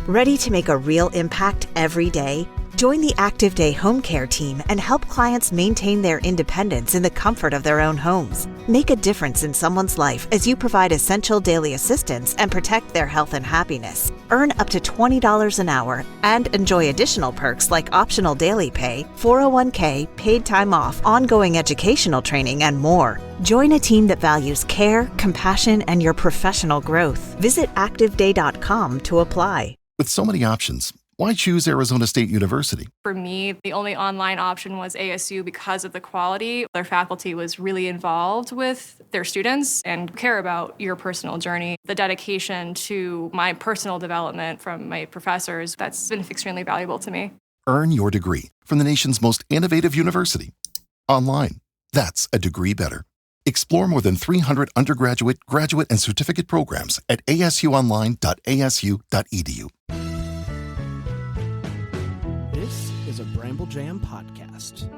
Ready to make a real impact every day? Join the Active Day Home Care team and help clients maintain their independence in the comfort of their own homes. Make a difference in someone's life as you provide essential daily assistance and protect their health and happiness. Earn up to $20 an hour and enjoy additional perks like optional daily pay, 401k, paid time off, ongoing educational training, and more. Join a team that values care, compassion, and your professional growth. Visit activeday.com to apply. With so many options, why choose Arizona State University? For me, the only online option was ASU because of the quality. Their faculty was really involved with their students and care about your personal journey. The dedication to my personal development from my professors, that's been extremely valuable to me. Earn your degree from the nation's most innovative university. Online. That's a degree better. Explore more than 300 undergraduate, graduate, and certificate programs at asuonline.asu.edu. This is a Bramble Jam podcast.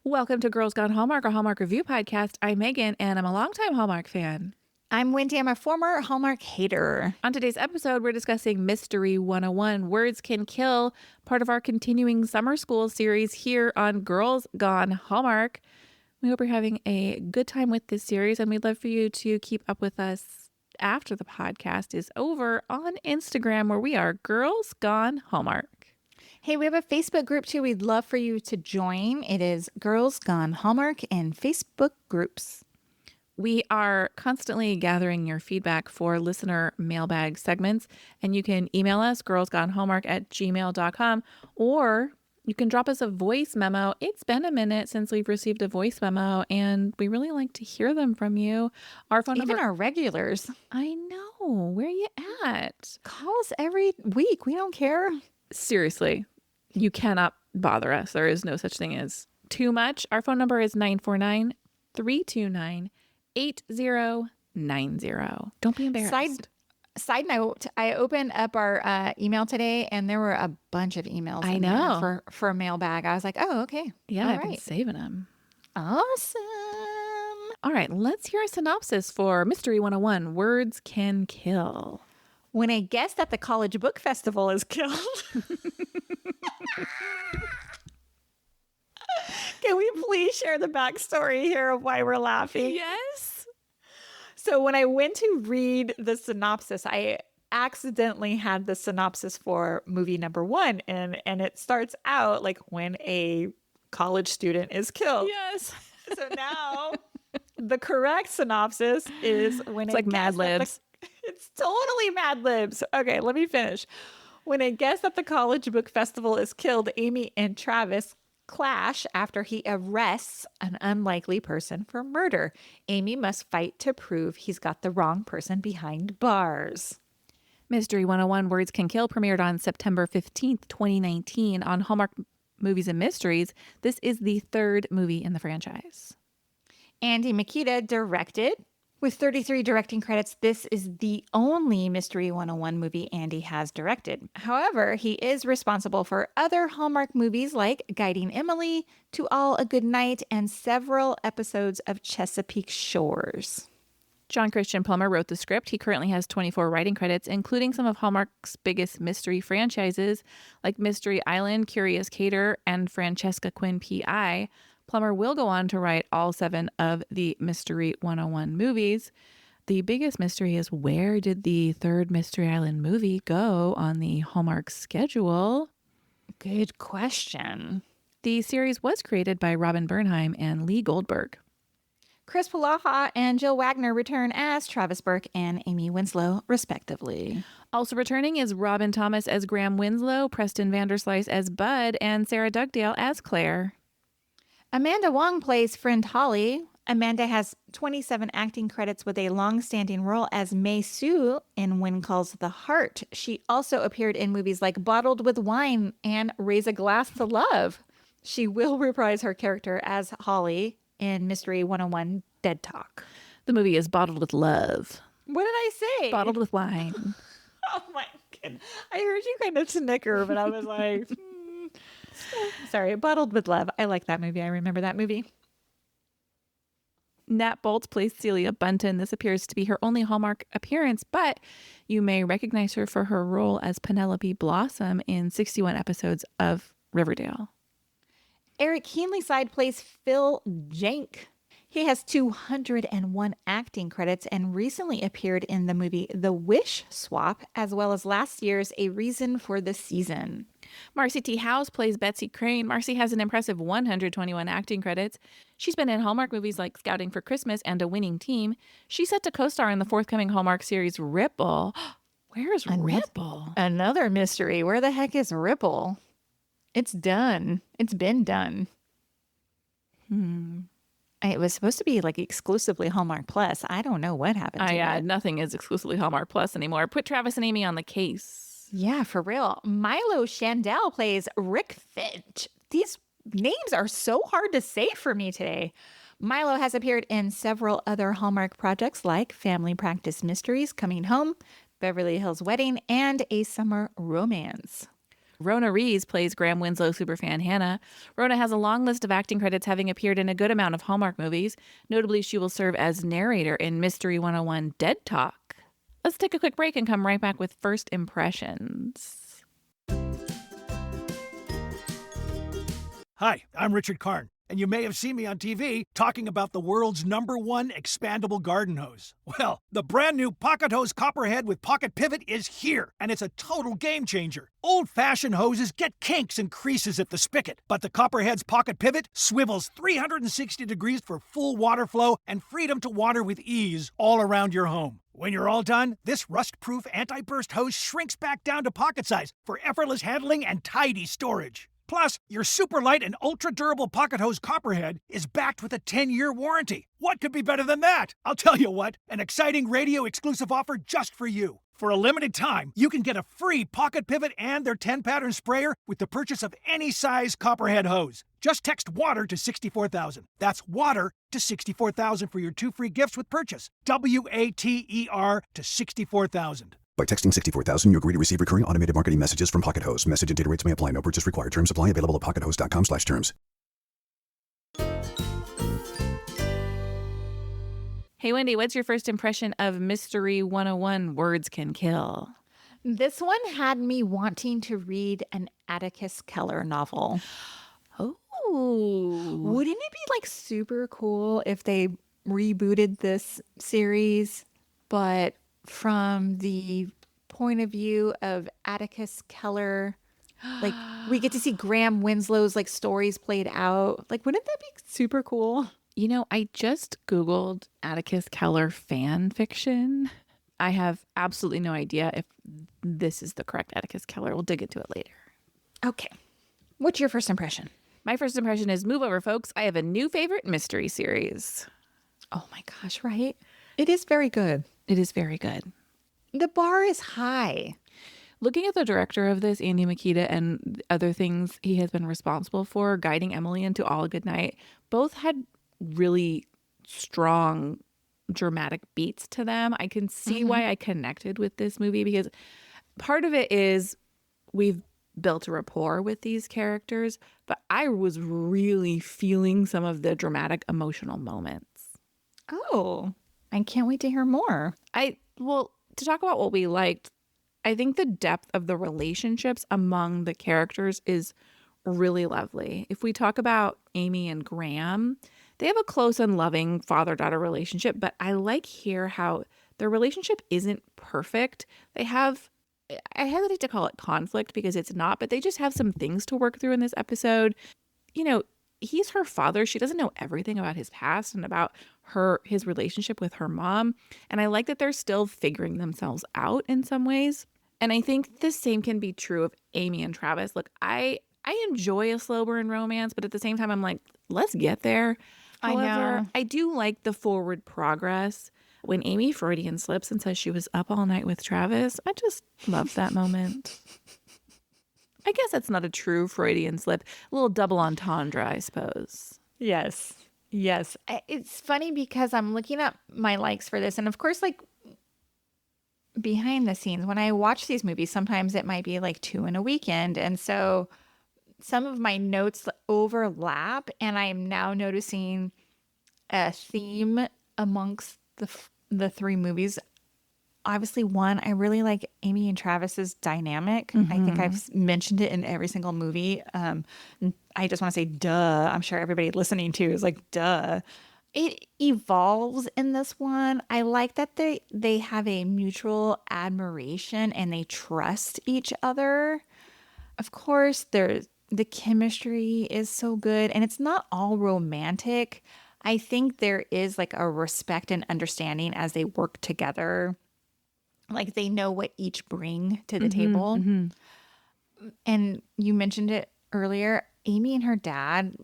Welcome to Girls Gone Hallmark, a Hallmark review podcast. I'm Megan, and I'm a longtime Hallmark fan. I'm Wendy. I'm a former Hallmark hater. On today's episode, we're discussing Mystery 101, Words Can Kill, part of our continuing summer school series here on Girls Gone Hallmark. We hope you're having a good time with this series, and we'd love for you to keep up with us after the podcast is over on Instagram, where we are Girls Gone Hallmark. Hey, we have a Facebook group too. We'd love for you to join. It is Girls Gone Hallmark in Facebook groups. We are constantly gathering your feedback for listener mailbag segments, and you can email us, girlsgonehallmark@gmail.com, or you can drop us a voice memo. It's been a minute since we've received a voice memo, and we really like to hear them from you. Our phone Even number, our regulars. I know. Where you at? Call us every week. We don't care. Seriously, you cannot bother us. There is no such thing as too much. Our phone number is 949-329-8090. Don't be embarrassed. Side note, I opened up our email today, and there were a bunch of emails I in there know. for a mailbag. I was like, oh, okay. Yeah, All I've been right. saving them. Awesome. All right, let's hear a synopsis for Mystery 101, Words Can Kill. When a guest at the college book festival is killed. Can we please share the backstory here of why we're laughing? Yes. So when I went to read the synopsis, I accidentally had the synopsis for movie number 1, and it starts out like when a college student is killed. Yes. So now the correct synopsis is when It's like Mad Libs. It's totally Mad Libs. Okay, let me finish. When a guest at the college book festival is killed, Amy and Travis clash after he arrests an unlikely person for murder. Amy must fight to prove he's got the wrong person behind bars. Mystery 101, Words Can Kill premiered on September 15th, 2019 on Hallmark Movies and Mysteries. This is the third movie in the franchise. Andy Makita directed. With 33 directing credits, this is the only Mystery 101 movie Andy has directed. However, he is responsible for other Hallmark movies like Guiding Emily, To All a Good Night, and several episodes of Chesapeake Shores. John Christian Plummer wrote the script. He currently has 24 writing credits, including some of Hallmark's biggest mystery franchises like Mystery Island, Curious Cater, and Francesca Quinn P.I. Plummer will go on to write all 7 of the Mystery 101 movies. The biggest mystery is, where did the third Mystery Island movie go on the Hallmark schedule? Good question. The series was created by Robin Bernheim and Lee Goldberg. Chris Palaha and Jill Wagner return as Travis Burke and Amy Winslow, respectively. Also returning is Robin Thomas as Graham Winslow, Preston Vanderslice as Bud, and Sarah Dugdale as Claire. Amanda Wong plays friend Holly. Amanda has 27 acting credits with a long-standing role as Mei Su in When Calls the Heart. She also appeared in movies like Bottled with Wine and Raise a Glass to Love. She will reprise her character as Holly in Mystery 101 Dead Talk. The movie is Bottled with Love. What did I say? Bottled with Wine. I heard you kind of snicker, but I was like, sorry. Bottled with Love. I like that movie. I remember that movie. Nat Bolts plays Celia Bunton. This appears to be her only Hallmark appearance, but you may recognize her for her role as Penelope Blossom in 61 episodes of Riverdale. Eric Keenlyside plays Phil Jank. He has 201 acting credits and recently appeared in the movie The Wish Swap, as well as last year's A Reason for the Season. Marcy T. Howes plays Betsy Crane. Marcy has an impressive 121 acting credits. She's been in Hallmark movies like Scouting for Christmas and A Winning Team. She's set to co-star in the forthcoming Hallmark series Ripple. Where's Ripple? Another mystery. Where the heck is Ripple? It's done. It's been done. It was supposed to be like exclusively Hallmark Plus. I don't know what happened to it. Nothing is exclusively Hallmark Plus anymore. Put Travis and Amy on the case. Yeah, for real. Milo Shandell plays Rick Finch. These names are so hard to say for me today. Milo has appeared in several other Hallmark projects like Family Practice Mysteries, Coming Home, Beverly Hills Wedding, and A Summer Romance. Rona Rees plays Graham Winslow superfan Hannah. Rona has a long list of acting credits, having appeared in a good amount of Hallmark movies. Notably, she will serve as narrator in Mystery 101 Dead Talk. Let's take a quick break and come right back with first impressions. Hi, I'm Richard Karn, and you may have seen me on TV talking about the world's #1 expandable garden hose. Well, the brand new Pocket Hose Copperhead with Pocket Pivot is here, and it's a total game changer. Old-fashioned hoses get kinks and creases at the spigot, but the Copperhead's Pocket Pivot swivels 360 degrees for full water flow and freedom to water with ease all around your home. When you're all done, this rust-proof anti-burst hose shrinks back down to pocket size for effortless handling and tidy storage. Plus, your super light and ultra-durable Pocket Hose Copperhead is backed with a 10-year warranty. What could be better than that? I'll tell you what, an exciting radio-exclusive offer just for you. For a limited time, you can get a free Pocket Pivot and their 10-pattern sprayer with the purchase of any size Copperhead hose. Just text WATER to 64,000. That's WATER to 64,000 for your 2 free gifts with purchase. WATER to 64,000. By texting 64,000, you agree to receive recurring automated marketing messages from Pocket Hose. Message and data rates may apply. No purchase required. Terms apply. Available at pockethose.com/terms. Hey, Wendy, what's your first impression of Mystery 101 Words Can Kill? This one had me wanting to read an Atticus Keller novel. Oh. Wouldn't it be like super cool if they rebooted this series, but from the point of view of Atticus Keller? Like, we get to see Graham Winslow's like stories played out. Like, wouldn't that be super cool? You know, I just Googled Atticus Keller fan fiction. I have absolutely no idea if this is the correct Atticus Keller. We'll dig into it later. Okay. What's your first impression? My first impression is move over, folks. I have a new favorite mystery series. Oh my gosh, right? It is very good. It is very good. The bar is high. Looking at the director of this, Andy Makita, and other things he has been responsible for, guiding Emily into All a Good Night, both had really strong dramatic beats to them. I can see why I connected with this movie, because part of it is we've built a rapport with these characters, but I was really feeling some of the dramatic emotional moments. Oh, I can't wait to hear more. Well, to talk about what we liked, I think the depth of the relationships among the characters is really lovely. If we talk about Amy and Graham, they have a close and loving father-daughter relationship, but I like here how their relationship isn't perfect. They have, I hesitate to call it conflict because it's not, but they just have some things to work through in this episode. You know, he's her father. She doesn't know everything about his past and about his relationship with her mom. And I like that they're still figuring themselves out in some ways. And I think the same can be true of Amy and Travis. Look, I enjoy a slow burn romance, but at the same time, I'm like, let's get there. However, I do like the forward progress. When Amy Freudian slips and says she was up all night with Travis, I just love that moment. I guess that's not a true Freudian slip. A little double entendre, I suppose. Yes. Yes. It's funny because I'm looking up my likes for this. And of course, like, behind the scenes. When I watch these movies, sometimes it might be like 2 in a weekend. And so some of my notes overlap, and I am now noticing a theme amongst the 3 movies. Obviously, one, I really like Amy and Travis's dynamic. I think I've mentioned it in every single movie. I just want to say, duh. I'm sure everybody listening to is like, duh. It evolves in this one. I like that they have a mutual admiration and they trust each other. Of course, the chemistry is so good, and it's not all romantic. I think there is like a respect and understanding as they work together. Like they know what each bring to the table. And you mentioned it earlier, Amy and her dad,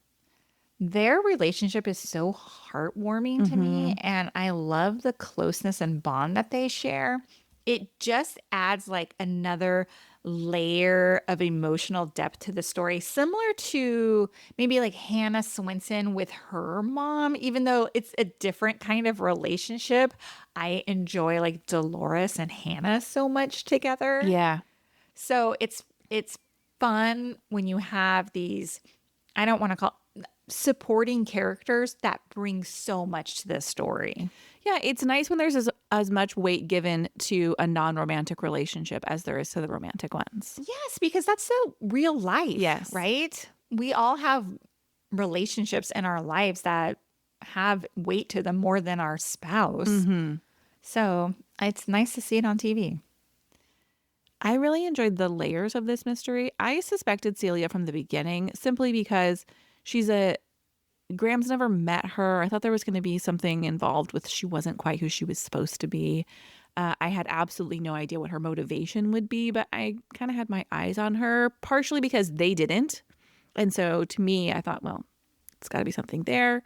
their relationship is so heartwarming to me, and I love the closeness and bond that they share. It just adds like another layer of emotional depth to the story, similar to maybe like Hannah Swenson with her mom. Even though it's a different kind of relationship, I enjoy like Dolores and Hannah so much together. Yeah. So it's fun when you have these, I don't want to call supporting characters that bring so much to the story. Yeah, it's nice when there's as much weight given to a non-romantic relationship as there is to the romantic ones. Yes, because that's so real life. Yes. Right? We all have relationships in our lives that have weight to them more than our spouse. So it's nice to see it on TV. I really enjoyed the layers of this mystery. I suspected Celia from the beginning simply because Graham's never met her. I thought there was going to be something involved with she wasn't quite who she was supposed to be. I had absolutely no idea what her motivation would be, but I kind of had my eyes on her, partially because they didn't. And so to me, I thought, well, it's got to be something there.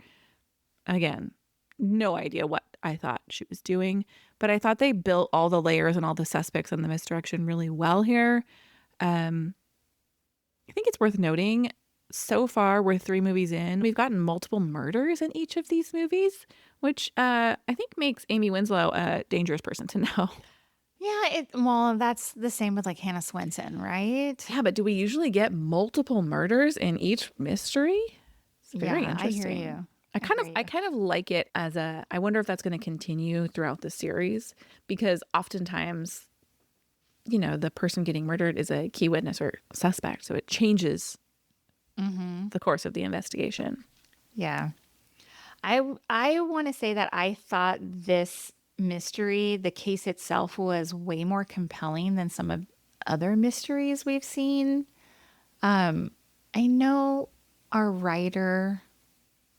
Again, no idea what I thought she was doing, but I thought they built all the layers and all the suspects and the misdirection really well here. I think it's worth noting, so far, we're 3 movies in, we've gotten multiple murders in each of these movies, which I think makes Amy Winslow a dangerous person to know. Yeah, well, that's the same with like Hannah Swenson, right? Yeah, but do we usually get multiple murders in each mystery? It's very Yeah, interesting. I hear you. I kind of like it as I wonder if that's going to continue throughout the series, because oftentimes, you know, the person getting murdered is a key witness or suspect, so it changes the course of the investigation. Yeah. I want to say that I thought this mystery, the case itself, was way more compelling than some of other mysteries we've seen. I know our writer,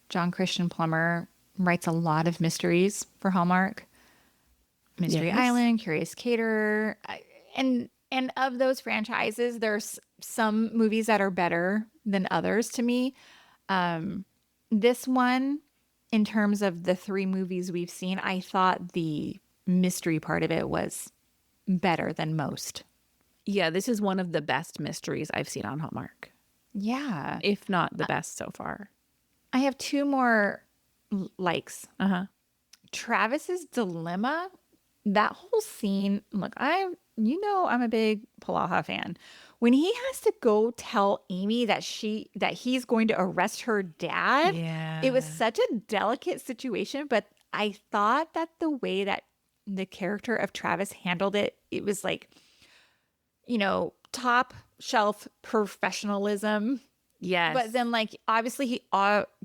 John Christian Plummer, writes a lot of mysteries for Hallmark. Mystery Island, Curious Caterer, and of those franchises, there's some movies that are better than others to me. This one, in terms of the 3 movies we've seen, I thought the mystery part of it was better than most. Yeah, this is one of the best mysteries I've seen on Hallmark, Yeah. if not the best so far. I have 2 more likes. Travis's dilemma, that whole scene. Look, I'm a big Palaha fan. When he has to go tell Amy that he's going to arrest her dad, it was such a delicate situation. But I thought that the way that the character of Travis handled it, it was like, you know, top shelf professionalism. Yes. But then, like, obviously he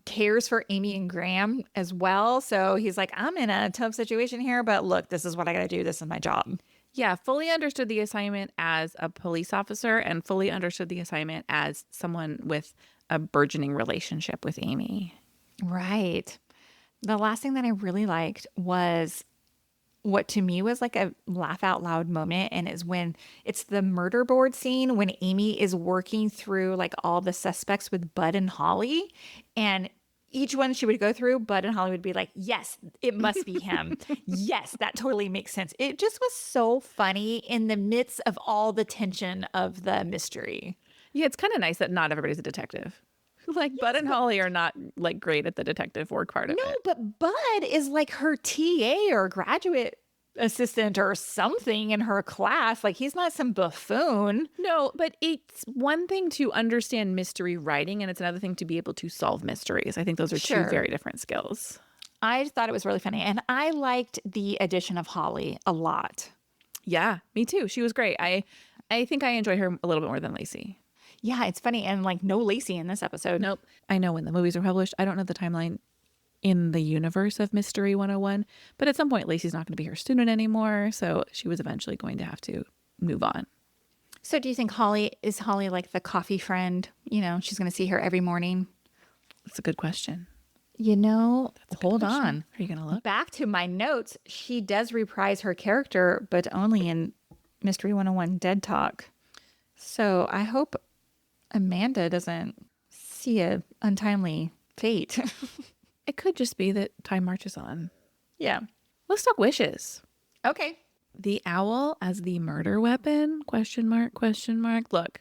cares for Amy and Graham as well. So he's like, I'm in a tough situation here, but look, this is what I got to do. This is my job. Yeah, fully understood the assignment as a police officer and fully understood the assignment as someone with a burgeoning relationship with Amy. Right. The last thing that I really liked was what to me was like a laugh out loud moment, and is when it's the murder board scene when Amy is working through like all the suspects with Bud and Holly, and each one she would go through, Bud and Holly would be like, yes, it must be him. Yes, that totally makes sense. It just was so funny in the midst of all the tension of the mystery. Yeah, it's kind of nice that not everybody's a detective. Like Bud and Holly are not like great at the detective work part of it. No, but Bud is like her TA or graduate assistant or something in her class. Like, he's not some buffoon. No, but it's one thing to understand mystery writing, and it's another thing to be able to solve mysteries. I think those are two very different skills. I thought it was really funny. And I liked the addition of Holly a lot. Yeah, me too. She was great. I think I enjoy her a little bit more than Lacey. Yeah, it's funny. And like, no Lacey in this episode. Nope. I know when the movies are published. I don't know the timeline in the universe of Mystery 101, but at some point Lacey's not going to be her student anymore, so she was eventually going to have to move on. So do you think Holly like the coffee friend? You know, she's going to see her every morning. That's a good question. You know, hold question. on. Are you going to look? Back to my notes. She does reprise her character, but only in Mystery 101 Dead Talk. So I hope Amanda doesn't see a untimely fate. It could just be that time marches on. Yeah. Let's talk wishes. Okay. The owl as the murder weapon? Question mark, question mark. Look,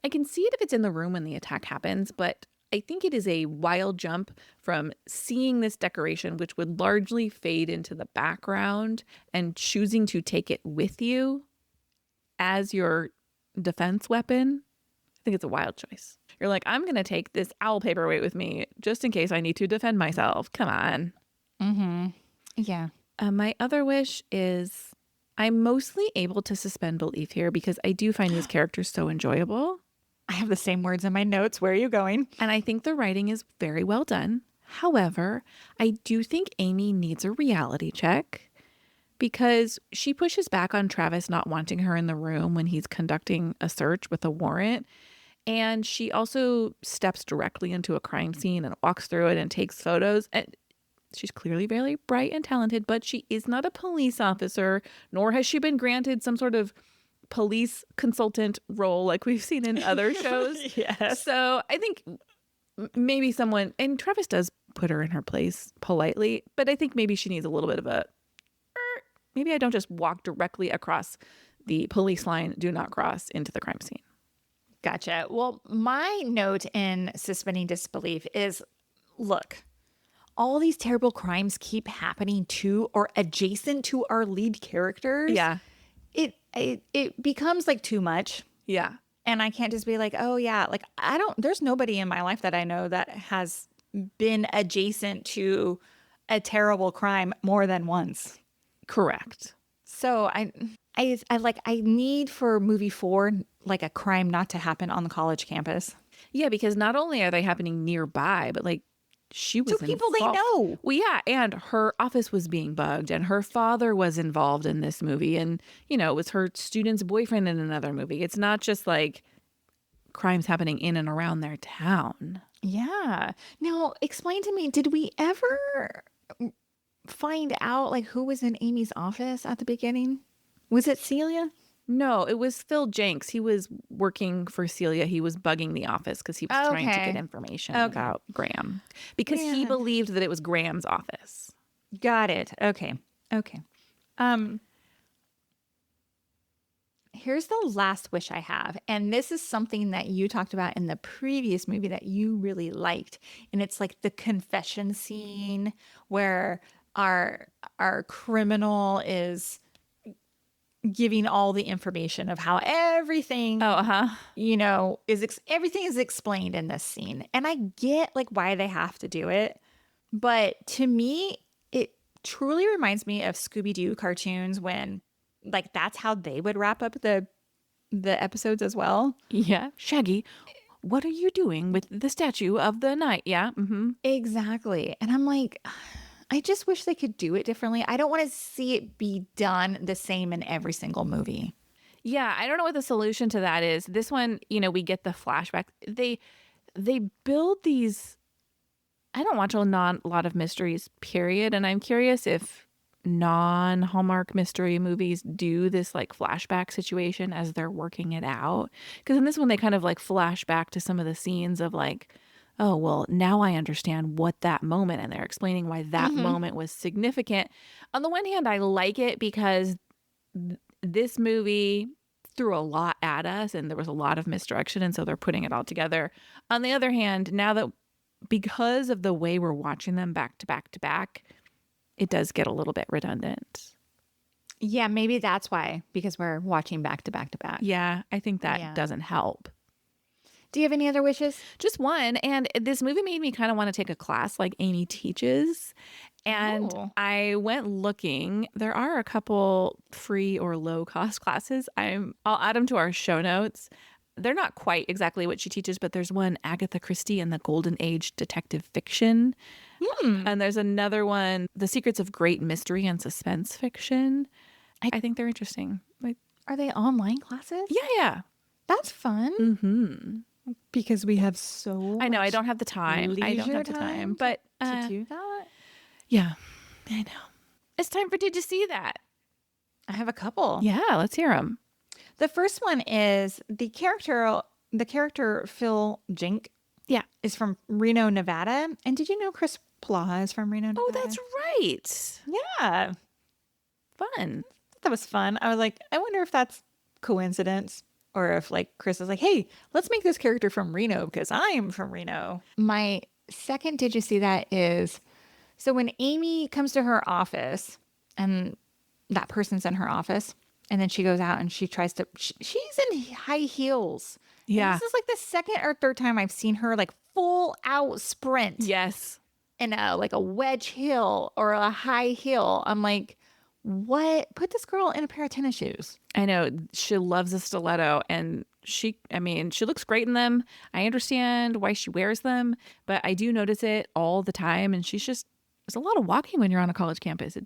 I can see it if it's in the room when the attack happens, but I think it is a wild jump from seeing this decoration, which would largely fade into the background, and choosing to take it with you as your defense weapon. I think it's a wild choice. You're like, I'm going to take this owl paperweight with me just in case I need to defend myself. Come on. Mm-hmm. Yeah. My other wish is I'm mostly able to suspend belief here because I do find these characters so enjoyable. I have the same words in my notes. Where are you going? And I think the writing is very well done. However, I do think Amy needs a reality check because she pushes back on Travis not wanting her in the room when he's conducting a search with a warrant. And she also steps directly into a crime scene and walks through it and takes photos. And she's clearly very bright and talented, but she is not a police officer, nor has she been granted some sort of police consultant role like we've seen in other shows. Yes. So I think maybe someone, and Travis does put her in her place politely, but I think maybe she needs a little bit of a, maybe I don't just walk directly across the police line, do not cross into the crime scene. Gotcha. Well, my note in suspending disbelief is, look, all these terrible crimes keep happening to or adjacent to our lead characters. Yeah. It becomes like too much. Yeah. And I can't just be like, oh yeah, like there's nobody in my life that I know that has been adjacent to a terrible crime more than once. Correct. So I need for movie 4, like a crime not to happen on the college campus. Yeah, because not only are they happening nearby, but like she was to people involved. they know. Well, yeah, and her office was being bugged, and her father was involved in this movie, and you know, it was her student's boyfriend in another movie. It's not just like crimes happening in and around their town. Yeah. Now, explain to me, did we ever find out like who was in Amy's office at the beginning? Was it Celia? No, it was Phil Jenks. He was working for Celia. He was bugging the office because he was trying to get information about Graham because he believed that it was Graham's office. Got it. Okay. Here's the last wish I have. And this is something that you talked about in the previous movie that you really liked. And it's like the confession scene where our criminal is giving all the information of how everything, you know, everything is explained in this scene. And I get like why they have to do it. But to me, it truly reminds me of Scooby-Doo cartoons when like that's how they would wrap up the episodes as well. Yeah. Shaggy, what are you doing with the statue of the knight? Yeah. Mm-hmm. Exactly. And I'm like, I just wish they could do it differently. I don't want to see it be done the same in every single movie. Yeah, I don't know what the solution to that is. This one, you know, we get the flashback. They build these. I don't watch a lot of mysteries, period. And I'm curious if non-Hallmark mystery movies do this like flashback situation as they're working it out. Because in this one, they kind of like flash back to some of the scenes of like, oh, well, now I understand what that moment, and they're explaining why that moment was significant. On the one hand, I like it because this movie threw a lot at us and there was a lot of misdirection, and so they're putting it all together. On the other hand, now that because of the way we're watching them back to back to back, it does get a little bit redundant. Yeah, maybe that's why, because we're watching back to back to back. Yeah, I think that Yeah. doesn't help. Do you have any other wishes? Just one. And this movie made me kind of want to take a class like Amy teaches. And Oh. I went looking. There are a couple free or low cost classes. I'll add them to our show notes. They're not quite exactly what she teaches, but there's one, Agatha Christie and the Golden Age Detective Fiction. And there's another one, The Secrets of Great Mystery and Suspense Fiction. I think they're interesting. Like, Are they online classes? yeah. That's fun. Mm-hmm. Because we have so I know. I much don't have the time. I don't leisure have the time. time But to do that. yeah, I know. It's time for Did You See That? I have a couple. Yeah, let's hear them. The first one is the character Phil Jink. Yeah. Is from Reno, Nevada. And did you know Chris Plaha is from Reno, Nevada? Oh, that's right. Yeah. Fun. That was fun. I was like, I wonder if that's coincidence or if like Chris is like, hey, let's make this character from Reno because I am from Reno. My second Did You See That is, so when Amy comes to her office and that person's in her office and then she goes out and she tries to, she's in high heels. And Yeah. this is like the second or third time I've seen her like full out sprint Yes. in a wedge heel or a high heel. I'm like, what? Put this girl in a pair of tennis shoes. I know. She loves a stiletto and she looks great in them. I understand why she wears them, but I do notice it all the time. And it's a lot of walking when you're on a college campus.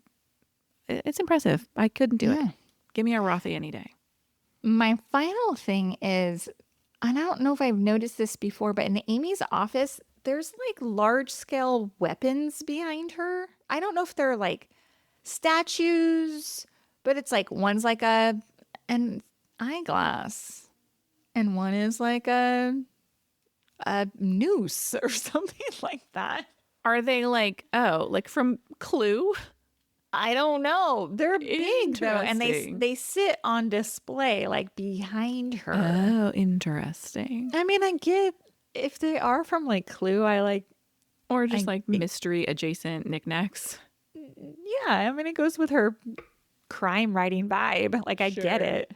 It's impressive. I couldn't do it. Give me a Rothy any day. My final thing is, and I don't know if I've noticed this before, but in Amy's office, there's like large scale weapons behind her. I don't know if they're like statues, but it's like one's like an eyeglass and one is like a noose or something like that. Are they like from Clue? I don't know. They're big though, and Interesting. they sit on display like behind her. Oh, interesting. I mean, I get if they are from like Clue, I like. Or just like mystery adjacent knickknacks. Yeah, I mean, it goes with her crime writing vibe. Like, I get it.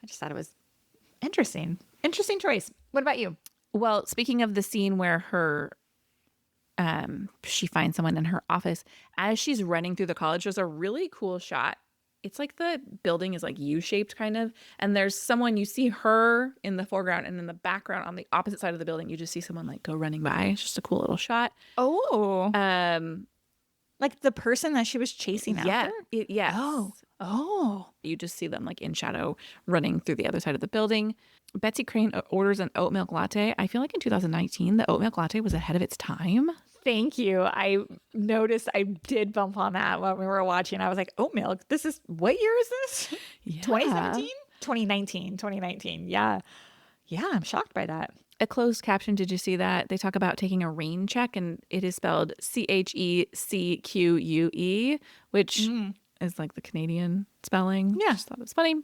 I just thought it was interesting. Interesting choice. What about you? Well, speaking of the scene where she finds someone in her office, as she's running through the college, there's a really cool shot. It's like the building is like U-shaped kind of, and there's someone, you see her in the foreground, and in the background on the opposite side of the building, you just see someone like go running by. It's just a cool little shot. Oh. Like the person that she was chasing after? Yes. Oh. You just see them like in shadow running through the other side of the building. Betsy Crane orders an oat milk latte. I feel like in 2019, the oat milk latte was ahead of its time. Thank you. I noticed I did bump on that when we were watching. I was like, oat milk. This is, what year is this? Yeah. 2017? 2019. Yeah. Yeah, I'm shocked by that. A closed caption, did you see that? They talk about taking a rain check, and it is spelled CHECQUE, which is like the Canadian spelling. Yeah. Just thought it was funny.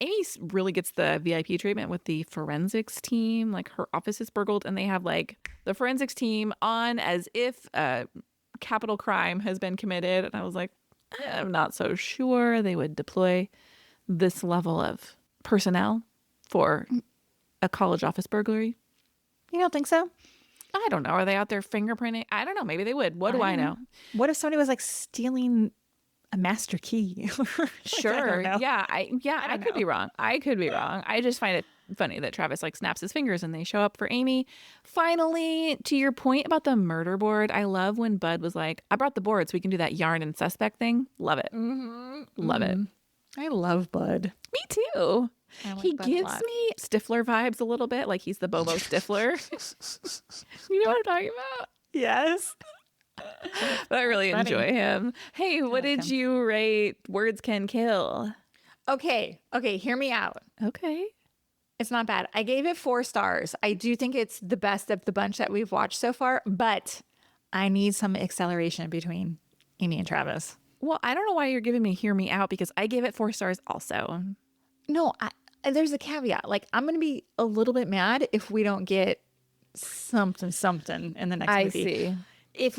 Amy really gets the VIP treatment with the forensics team. Like her office is burgled, and they have like the forensics team on as if a capital crime has been committed. And I was like, I'm not so sure they would deploy this level of personnel for a college office burglary. You don't think so? I don't know. Are they out there fingerprinting? I don't know. Maybe they would. What do I know? What if somebody was like stealing a master key? Sure. Yeah. I could be wrong. I just find it funny that Travis like snaps his fingers and they show up for Amy. Finally, to your point about the murder board, I love when Bud was like, I brought the board so we can do that yarn and suspect thing. Love it. Love it. I love Bud. Me too. I like He Bud a gives lot. me Stifler vibes a little bit, like he's the Bobo Stifler. You know what I'm talking about? Yes. But I really Funny. enjoy him. Hey, what did you rate Words Can Kill? Okay, hear me out. Okay. It's not bad. I gave it 4 stars. I do think it's the best of the bunch that we've watched so far, but I need some acceleration between Amy and Travis. Well, I don't know why you're giving me hear me out, because I gave it 4 stars also. No, there's a caveat. Like, I'm going to be a little bit mad if we don't get something in the next movie. see. If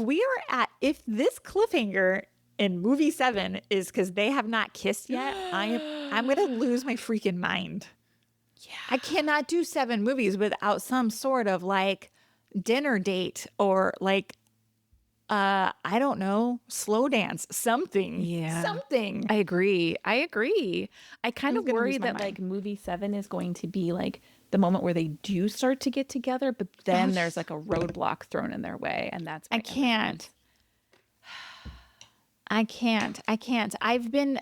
this cliffhanger and movie 7 is because they have not kissed yet, I'm going to lose my freaking mind. Yeah. I cannot do 7 movies without some sort of like dinner date or like, I don't know, slow dance, something. Yeah. Something. I agree. I kind I'm of gonna worry lose my that mind. like movie 7 is going to be like the moment where they do start to get together, but then there's like a roadblock thrown in their way, and that's I can't. I can't. I've been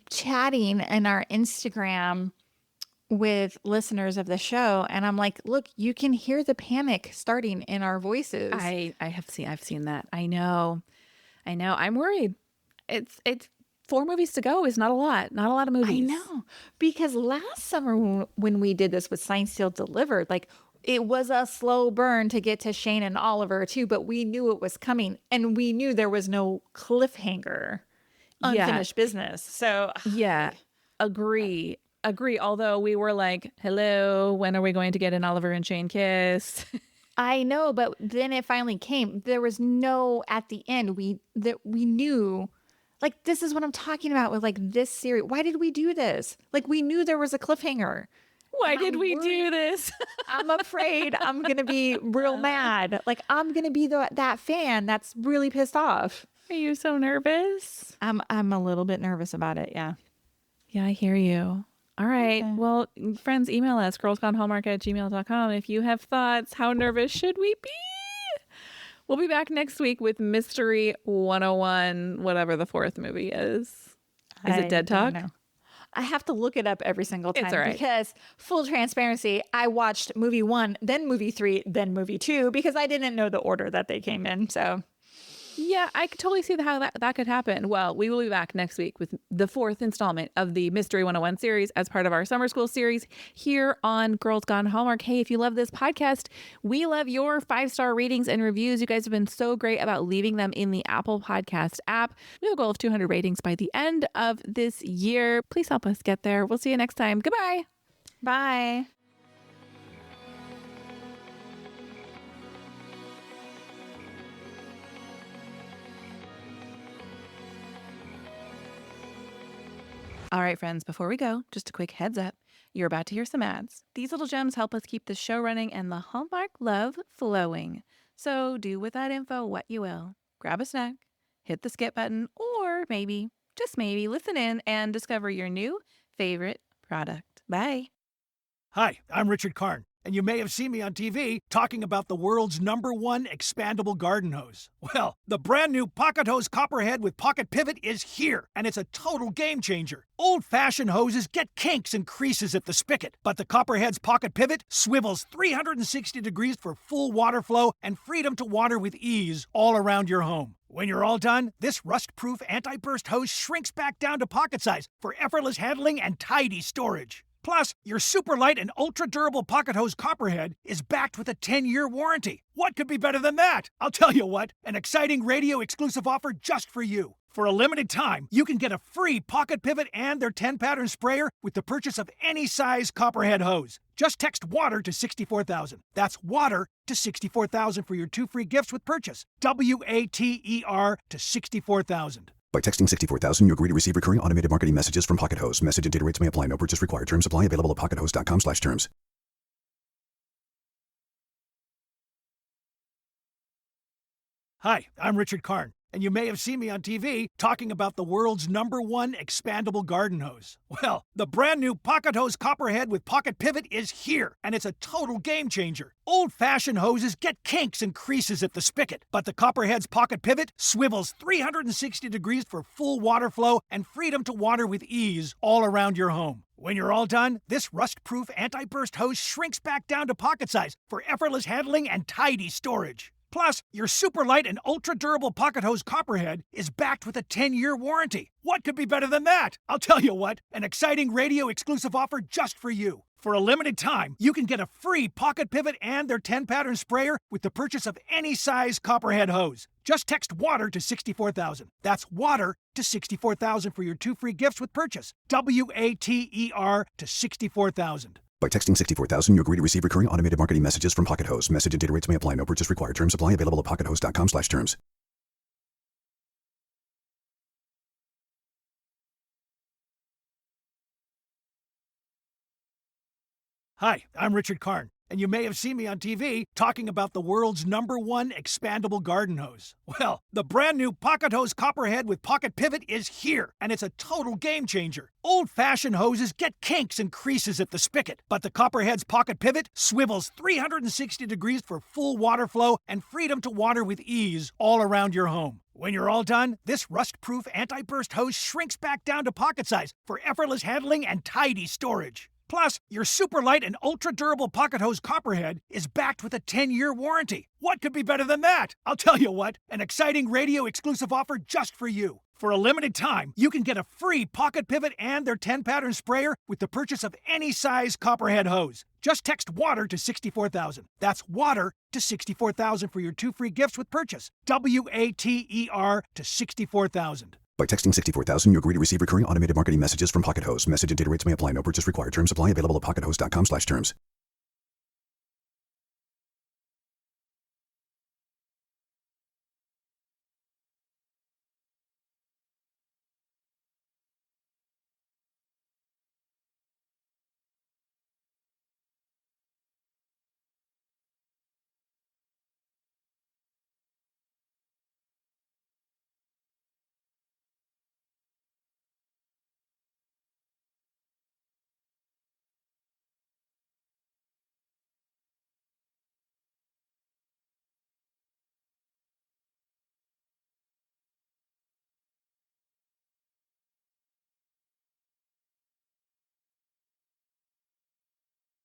chatting in our Instagram with listeners of the show, and I'm like, look, you can hear the panic starting in our voices. I've seen that. I know. I'm worried. It's 4 movies to go is not a lot. Not a lot of movies. I know. Because last summer when we did this with Signed, Sealed, Delivered, like it was a slow burn to get to Shane and Oliver too, but we knew it was coming and we knew there was no cliffhanger, unfinished business. So Yeah. Agree. Although we were like, hello, when are we going to get an Oliver and Shane kiss? I know, but then it finally came. There was no, at the end, we knew, like, this is what I'm talking about with like this series. Why did we do this? Like, we knew there was a cliffhanger. Why did we do this? I'm afraid I'm going to be real mad. Like, I'm going to be that fan that's really pissed off. Are you so nervous? I'm a little bit nervous about it. Yeah. Yeah, I hear you. All right. Okay. Well, friends, email us, girlsgonehallmark@gmail.com. If you have thoughts, how nervous should we be? We'll be back next week with Mystery 101, whatever the 4th movie is. Is it Dead Talk? No. I have to look it up every single time It's all right. because, full transparency, I watched movie 1, then movie 3, then movie 2 because I didn't know the order that they came in. So Yeah, I could totally see how that could happen. Well, we will be back next week with the 4th installment of the Mystery 101 series as part of our summer school series here on Girls Gone Hallmark. Hey, if you love this podcast, we love your 5-star ratings and reviews. You guys have been so great about leaving them in the Apple Podcast app. We have a goal of 200 ratings by the end of this year. Please help us get there. We'll see you next time. Goodbye. bye. All right, friends, before we go, just a quick heads up. You're about to hear some ads. These little gems help us keep the show running and the Hallmark love flowing. So do with that info what you will. Grab a snack, hit the skip button, or maybe, just maybe, listen in and discover your new favorite product. Bye. Hi, I'm Richard Karn, and you may have seen me on TV talking about the world's #1 expandable garden hose. Well, the brand new Pocket Hose Copperhead with Pocket Pivot is here, and it's a total game changer. Old-fashioned hoses get kinks and creases at the spigot, but the Copperhead's Pocket Pivot swivels 360 degrees for full water flow and freedom to water with ease all around your home. When you're all done, this rust-proof anti-burst hose shrinks back down to pocket size for effortless handling and tidy storage. Plus, your super light and ultra-durable Pocket Hose Copperhead is backed with a 10-year warranty. What could be better than that? I'll tell you what, an exciting radio-exclusive offer just for you. For a limited time, you can get a free Pocket Pivot and their 10-pattern sprayer with the purchase of any size Copperhead hose. Just text WATER to 64,000. That's WATER to 64,000 for your 2 free gifts with purchase. WATER to 64,000. By texting 64,000, you agree to receive recurring automated marketing messages from Pocket Hose. Message and data rates may apply. No purchase required. Terms apply. Available at pockethose.com/terms. Hi, I'm Richard Karn, and you may have seen me on TV talking about the world's #1 expandable garden hose. Well, the brand new Pocket Hose Copperhead with Pocket Pivot is here, and it's a total game changer. Old-fashioned hoses get kinks and creases at the spigot, but the Copperhead's Pocket Pivot swivels 360 degrees for full water flow and freedom to water with ease all around your home. When you're all done, this rust-proof anti-burst hose shrinks back down to pocket size for effortless handling and tidy storage. Plus, your super light and ultra-durable Pocket Hose Copperhead is backed with a 10-year warranty. What could be better than that? I'll tell you what, an exciting radio-exclusive offer just for you. For a limited time, you can get a free Pocket Pivot and their 10-pattern sprayer with the purchase of any size Copperhead hose. Just text WATER to 64,000. That's WATER to 64,000 for your 2 free gifts with purchase. WATER to 64,000. By texting 64,000, you agree to receive recurring automated marketing messages from Pocket Hose. Message and data rates may apply. No purchase required. Terms apply. Available at pockethose.com/terms. Hi, I'm Richard Karn, and you may have seen me on TV talking about the world's #1 expandable garden hose. Well, the brand new Pocket Hose Copperhead with Pocket Pivot is here, and it's a total game changer. Old-fashioned hoses get kinks and creases at the spigot, but the Copperhead's Pocket Pivot swivels 360 degrees for full water flow and freedom to water with ease all around your home. When you're all done, this rust-proof anti-burst hose shrinks back down to pocket size for effortless handling and tidy storage. Plus, your super light and ultra-durable Pocket Hose Copperhead is backed with a 10-year warranty. What could be better than that? I'll tell you what, an exciting radio-exclusive offer just for you. For a limited time, you can get a free Pocket Pivot and their 10-pattern sprayer with the purchase of any size Copperhead hose. Just text WATER to 64,000. That's WATER to 64,000 for your 2 free gifts with purchase. WATER to 64,000. By texting 64,000, you agree to receive recurring automated marketing messages from Pocket Hose. Message and data rates may apply. No purchase required. Terms apply. Available at pockethose.com/terms.